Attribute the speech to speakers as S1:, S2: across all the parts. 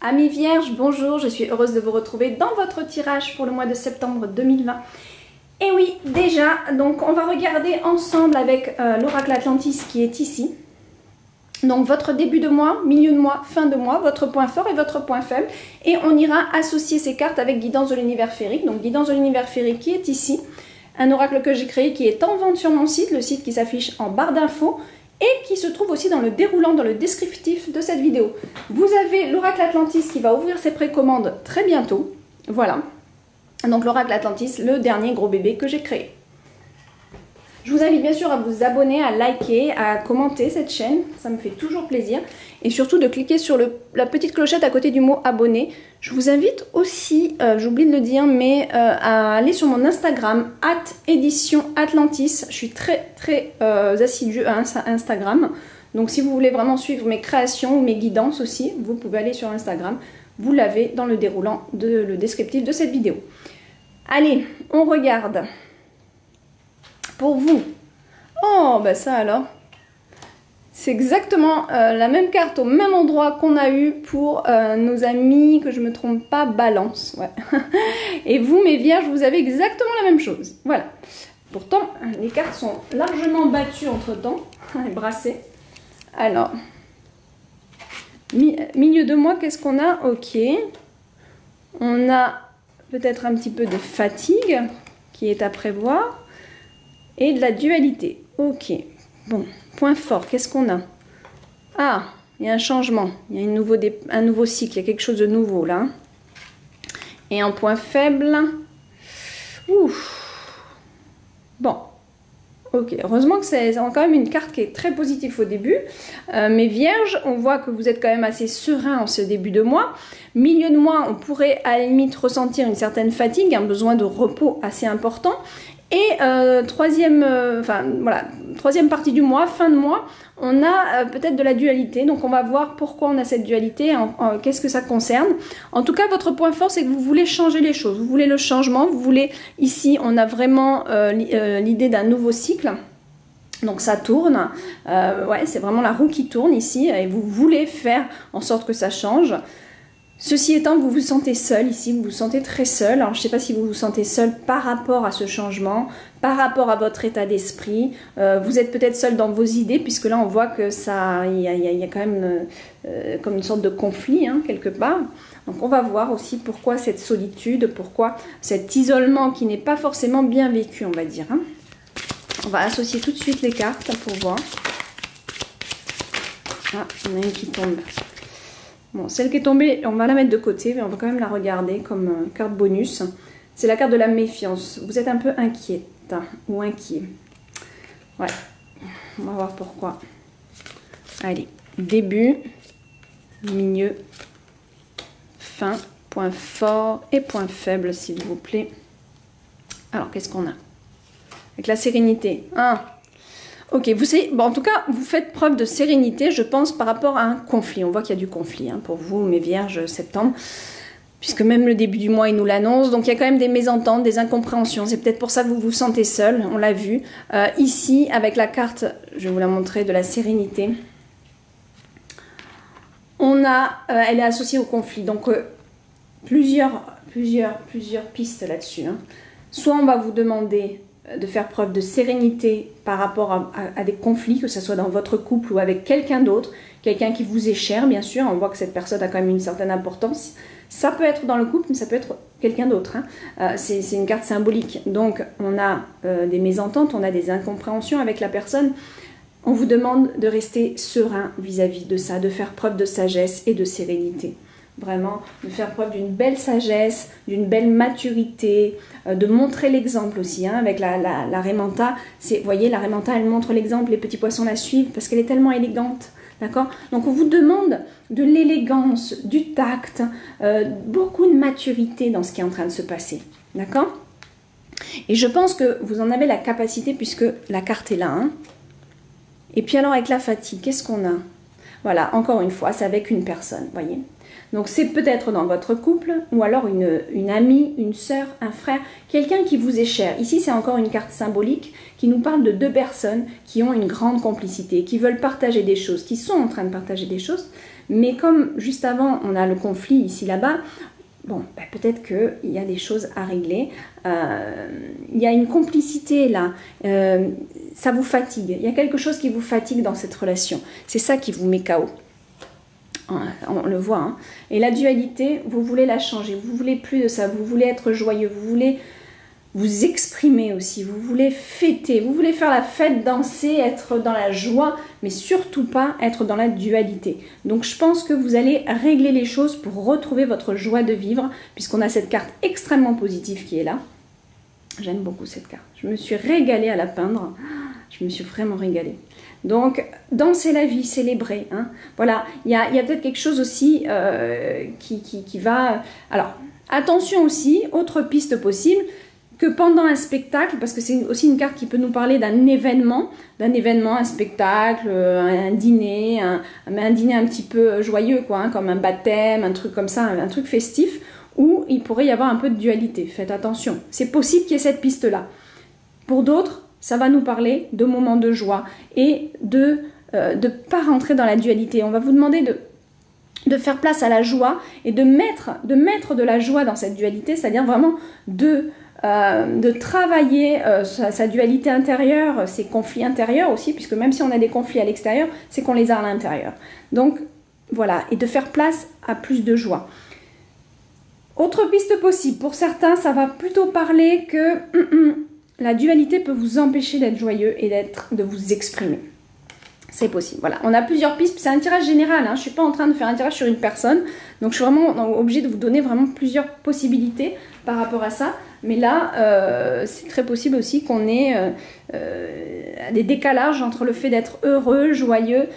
S1: Amis vierges, bonjour, je suis heureuse de vous retrouver dans votre tirage pour le mois de septembre 2020. Et oui, déjà, donc on va regarder ensemble avec l'oracle Atlantis qui est ici. Donc votre début de mois, milieu de mois, fin de mois, votre point fort et votre point faible. Et on ira associer ces cartes avec guidance de l'univers féerique. Donc guidance de l'univers féerique qui est ici. Un oracle que j'ai créé qui est en vente sur mon site, le site qui s'affiche en barre d'infos. Et qui se trouve aussi dans le déroulant, dans le descriptif de cette vidéo. Vous avez l'oracle Atlantis qui va ouvrir ses précommandes très bientôt. Voilà. Donc l'oracle Atlantis, le dernier gros bébé que j'ai créé. Je vous invite bien sûr à vous abonner, à liker, à commenter cette chaîne. Ça me fait toujours plaisir. Et surtout de cliquer sur la petite clochette à côté du mot abonner. Je vous invite aussi, j'oublie de le dire, mais à aller sur mon Instagram, @édition_Atlantis. Je suis très assidue à Instagram. Donc si vous voulez vraiment suivre mes créations ou mes guidances aussi, vous pouvez aller sur Instagram. Vous l'avez dans le déroulant, le descriptif de cette vidéo. Allez, on regarde. Pour vous. Oh, bah ça alors. C'est exactement la même carte au même endroit qu'on a eu pour nos amis, que je ne me trompe pas, Balance. Ouais. Et vous, mes vierges, vous avez exactement la même chose. Voilà. Pourtant, les cartes sont largement battues entre-temps, et brassées. Alors, milieu de mois, qu'est-ce qu'on a? Ok. On a peut-être un petit peu de fatigue qui est à prévoir. Et de la dualité. Ok. Bon. Point fort. Qu'est-ce qu'on a? Ah, il y a un changement. Il y a un nouveau cycle. Il y a quelque chose de nouveau là. Et en point faible. Ouf. Bon. Ok. Heureusement que c'est quand même une carte qui est très positive au début. Mais vierges, on voit que vous êtes quand même assez serein en ce début de mois. Milieu de mois, on pourrait à la limite ressentir une certaine fatigue, un besoin de repos assez important. Et troisième partie du mois, fin de mois, on a peut-être de la dualité. Donc on va voir pourquoi on a cette dualité, qu'est-ce que ça concerne. En tout cas, votre point fort, c'est que vous voulez changer les choses. Vous voulez le changement, vous voulez... Ici, on a vraiment l'idée d'un nouveau cycle. Donc ça tourne. Ouais, c'est vraiment la roue qui tourne ici. Et vous voulez faire en sorte que ça change. Ceci étant, vous vous sentez seul ici, vous vous sentez très seul. Alors, je ne sais pas si vous vous sentez seul par rapport à ce changement, par rapport à votre état d'esprit. Vous êtes peut-être seul dans vos idées, puisque là, on voit que il y a quand même comme une sorte de conflit, hein, quelque part. Donc, on va voir aussi pourquoi cette solitude, pourquoi cet isolement qui n'est pas forcément bien vécu, on va dire. Hein. On va associer tout de suite les cartes pour voir. Ah, il y en a une qui tombe. Bon, celle qui est tombée, on va la mettre de côté, mais on va quand même la regarder comme carte bonus. C'est la carte de la méfiance. Vous êtes un peu inquiète ou inquiet. Ouais, on va voir pourquoi. Allez, début, milieu, fin, point fort et point faible, s'il vous plaît. Alors, qu'est-ce qu'on a? Avec la sérénité. Ah. Ok, bon, en tout cas, vous faites preuve de sérénité, je pense, par rapport à un conflit. On voit qu'il y a du conflit hein, pour vous, mes vierges, septembre, puisque même le début du mois, il nous l'annonce. Donc, il y a quand même des mésententes, des incompréhensions. C'est peut-être pour ça que vous vous sentez seul, on l'a vu. Ici, avec la carte, je vais vous la montrer, de la sérénité, elle est associée au conflit. Donc, plusieurs pistes là-dessus. Hein. Soit on va vous demander de faire preuve de sérénité par rapport à des conflits, que ce soit dans votre couple ou avec quelqu'un d'autre, quelqu'un qui vous est cher, bien sûr. On voit que cette personne a quand même une certaine importance. Ça peut être dans le couple, mais ça peut être quelqu'un d'autre. Hein. C'est une carte symbolique. Donc, on a des mésententes, on a des incompréhensions avec la personne. On vous demande de rester serein vis-à-vis de ça, de faire preuve de sagesse et de sérénité. Vraiment, de faire preuve d'une belle sagesse, d'une belle maturité, de montrer l'exemple aussi, hein, avec la Raimanta. Vous voyez, la Raimanta, elle montre l'exemple, les petits poissons la suivent, parce qu'elle est tellement élégante, d'accord? Donc on vous demande de l'élégance, du tact, beaucoup de maturité dans ce qui est en train de se passer, d'accord? Et je pense que vous en avez la capacité, puisque la carte est là, hein. Et puis alors, avec la fatigue, qu'est-ce qu'on a? Voilà, encore une fois, c'est avec une personne, voyez? Donc c'est peut-être dans votre couple, ou alors une amie, une sœur, un frère, quelqu'un qui vous est cher. Ici, c'est encore une carte symbolique qui nous parle de deux personnes qui ont une grande complicité, qui veulent partager des choses, qui sont en train de partager des choses, Mais comme juste avant, on a le conflit ici, là-bas, bon, bah, peut-être qu'il y a des choses à régler. Il y a une complicité là. Ça vous fatigue. Il y a quelque chose qui vous fatigue dans cette relation. C'est ça qui vous met KO. On le voit. Hein. Et la dualité, vous voulez la changer. Vous voulez plus de ça. Vous voulez être joyeux. Vous voulez vous exprimer aussi. Vous voulez fêter. Vous voulez faire la fête, danser, être dans la joie, mais surtout pas être dans la dualité. Donc je pense que vous allez régler les choses pour retrouver votre joie de vivre, puisqu'on a cette carte extrêmement positive qui est là. J'aime beaucoup cette carte. Je me suis régalée à la peindre. Je me suis vraiment régalée. Donc, danser la vie, célébrer. Hein. Voilà, il y a peut-être quelque chose aussi qui va... Alors, attention aussi, autre piste possible, que pendant un spectacle, parce que c'est aussi une carte qui peut nous parler d'un événement, un spectacle, un dîner, un dîner un petit peu joyeux, quoi, hein, comme un baptême, un truc comme ça, un truc festif, où il pourrait y avoir un peu de dualité. Faites attention. C'est possible qu'il y ait cette piste-là. Pour d'autres, ça va nous parler de moments de joie et de ne pas rentrer dans la dualité. On va vous demander de faire place à la joie et de mettre de la joie dans cette dualité, c'est-à-dire vraiment de travailler sa dualité intérieure, ses conflits intérieurs aussi, puisque même si on a des conflits à l'extérieur, c'est qu'on les a à l'intérieur. Donc voilà, et de faire place à plus de joie. Autre piste possible, pour certains, ça va plutôt parler que la dualité peut vous empêcher d'être joyeux et de vous exprimer. C'est possible, voilà. On a plusieurs pistes, c'est un tirage général, hein. Je ne suis pas en train de faire un tirage sur une personne, donc je suis vraiment obligée de vous donner vraiment plusieurs possibilités par rapport à ça. Mais là, c'est très possible aussi qu'on ait des décalages entre le fait d'être heureux, joyeux,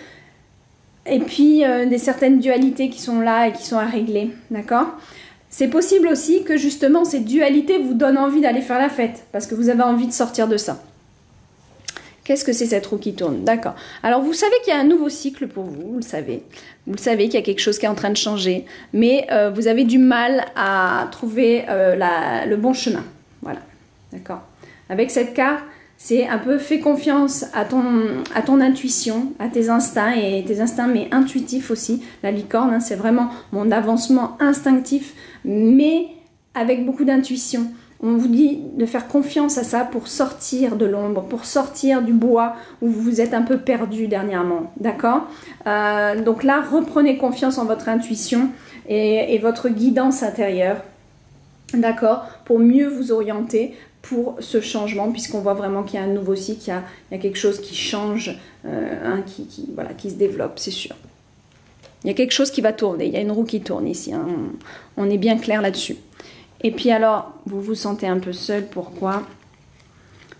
S1: et puis des certaines dualités qui sont là et qui sont à régler, d'accord ? C'est possible aussi que justement ces dualités vous donnent envie d'aller faire la fête, parce que vous avez envie de sortir de ça. Qu'est-ce que c'est cette roue qui tourne? D'accord. Alors vous savez qu'il y a un nouveau cycle pour vous, vous le savez. Vous le savez qu'il y a quelque chose qui est en train de changer, mais vous avez du mal à trouver le bon chemin. Voilà, d'accord. Avec cette carte, c'est un peu fais confiance à ton intuition, à tes instincts, et tes instincts mais intuitifs aussi. La licorne, hein, c'est vraiment mon avancement instinctif, mais avec beaucoup d'intuition. On vous dit de faire confiance à ça pour sortir de l'ombre, pour sortir du bois où vous vous êtes un peu perdu dernièrement, d'accord? Donc là, reprenez confiance en votre intuition et votre guidance intérieure, d'accord? Pour mieux vous orienter pour ce changement, puisqu'on voit vraiment qu'il y a un nouveau cycle, il y a quelque chose qui change, voilà, qui se développe, c'est sûr. Il y a quelque chose qui va tourner, il y a une roue qui tourne ici, hein. On est bien clair là-dessus. Et puis alors, vous vous sentez un peu seul, pourquoi?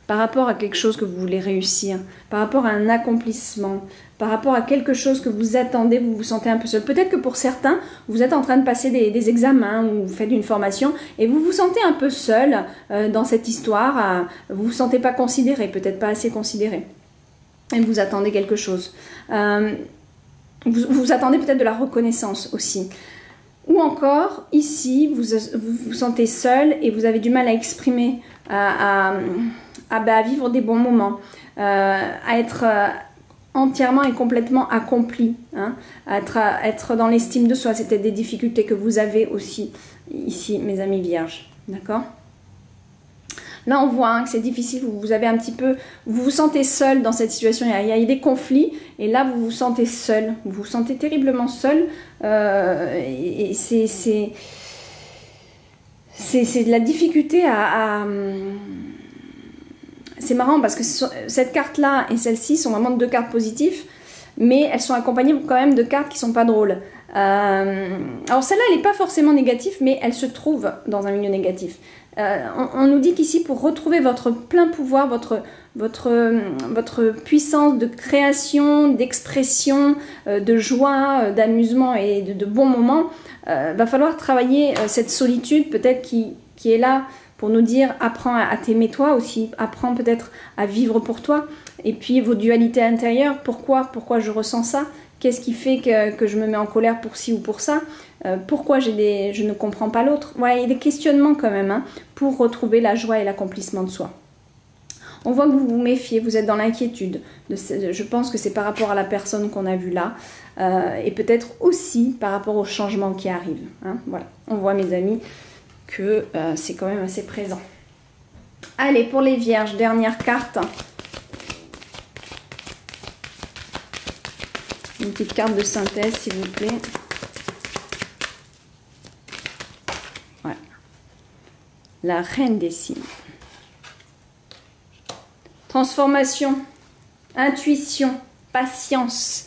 S1: Par rapport à quelque chose que vous voulez réussir, par rapport à un accomplissement, par rapport à quelque chose que vous attendez, vous vous sentez un peu seul. Peut-être que pour certains, vous êtes en train de passer des examens ou vous faites une formation et vous vous sentez un peu seul dans cette histoire. Vous ne vous sentez pas considéré, peut-être pas assez considéré. Et vous attendez quelque chose. Vous attendez peut-être de la reconnaissance aussi. Ou encore, ici, vous vous sentez seul et vous avez du mal à exprimer, à vivre des bons moments, à être entièrement et complètement accompli, hein, à être dans l'estime de soi. C'était des difficultés que vous avez aussi ici, mes amis vierges. D'accord ? Là, on voit hein, que c'est difficile, vous avez un petit peu, vous vous sentez seul dans cette situation, il y a des conflits, et là, vous vous sentez seul, vous vous sentez terriblement seul, et c'est de la difficulté c'est marrant parce que cette carte-là et celle-ci sont vraiment deux cartes positives, mais elles sont accompagnées quand même de cartes qui sont pas drôles. Alors celle-là, elle n'est pas forcément négative, mais elle se trouve dans un milieu négatif. On nous dit qu'ici, pour retrouver votre plein pouvoir, votre puissance de création, d'expression, de joie, d'amusement et de bons moments, va falloir travailler cette solitude peut-être qui est là pour nous dire apprends à t'aimer toi aussi, apprends peut-être à vivre pour toi. Et puis vos dualités intérieures, pourquoi je ressens ça? Qu'est-ce qui fait que je me mets en colère pour ci ou pour ça? Pourquoi je ne comprends pas l'autre? Ouais, il y a des questionnements quand même hein, pour retrouver la joie et l'accomplissement de soi. On voit que vous vous méfiez, vous êtes dans l'inquiétude. Je pense que c'est par rapport à la personne qu'on a vue là. Et peut-être aussi par rapport au changement qui arrive. Hein. Voilà, on voit mes amis que c'est quand même assez présent. Allez, pour les vierges, dernière carte. Une petite carte de synthèse, s'il vous plaît. Voilà. La reine des signes. Transformation, intuition, patience.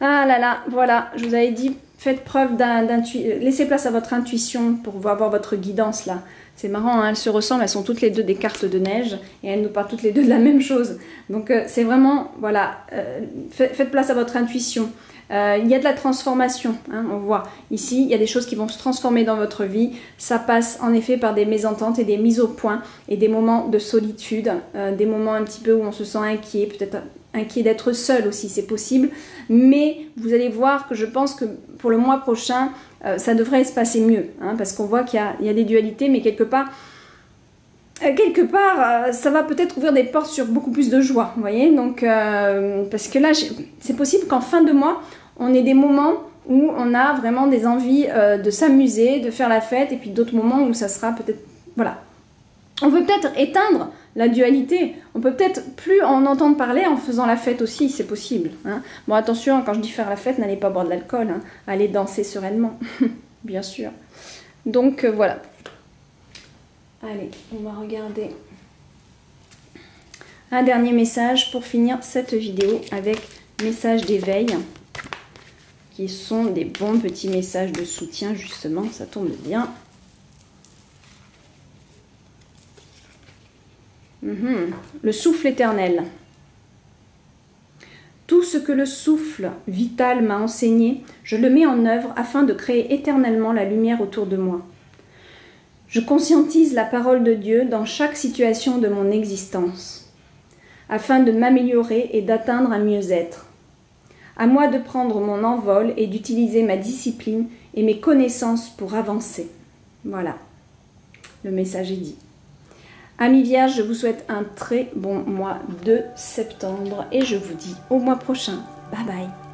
S1: Ah là là, voilà, je vous avais dit, faites preuve d'intuition. Laissez place à votre intuition pour avoir votre guidance là. C'est marrant, hein, elles se ressemblent, elles sont toutes les deux des cartes de neige et elles nous parlent toutes les deux de la même chose. Donc c'est vraiment, voilà, faites place à votre intuition. Il y a de la transformation, hein, on voit ici, il y a des choses qui vont se transformer dans votre vie. Ça passe en effet par des mésententes et des mises au point et des moments de solitude, des moments un petit peu où on se sent inquiet, peut-être inquiet d'être seul aussi, c'est possible. Mais vous allez voir que je pense que pour le mois prochain, ça devrait se passer mieux, hein, parce qu'on voit qu'il y a des dualités, mais quelque part, ça va peut-être ouvrir des portes sur beaucoup plus de joie, vous voyez. Donc, parce que là, c'est possible qu'en fin de mois, on ait des moments où on a vraiment des envies de s'amuser, de faire la fête, et puis d'autres moments où ça sera peut-être, voilà. On veut peut-être éteindre la dualité, on peut peut-être plus en entendre parler en faisant la fête aussi, c'est possible. Hein. Bon, attention, quand je dis faire la fête, n'allez pas boire de l'alcool, hein. Allez danser sereinement, bien sûr. Donc, voilà. Allez, on va regarder un dernier message pour finir cette vidéo avec message d'éveil, qui sont des bons petits messages de soutien, justement, ça tombe bien. Le souffle éternel. Tout ce que le souffle vital m'a enseigné, je le mets en œuvre afin de créer éternellement la lumière autour de moi. Je conscientise la parole de Dieu dans chaque situation de mon existence, afin de m'améliorer et d'atteindre un mieux-être. À moi de prendre mon envol et d'utiliser ma discipline et mes connaissances pour avancer. Voilà, le message est dit. Amis vierges, je vous souhaite un très bon mois de septembre et je vous dis au mois prochain. Bye bye.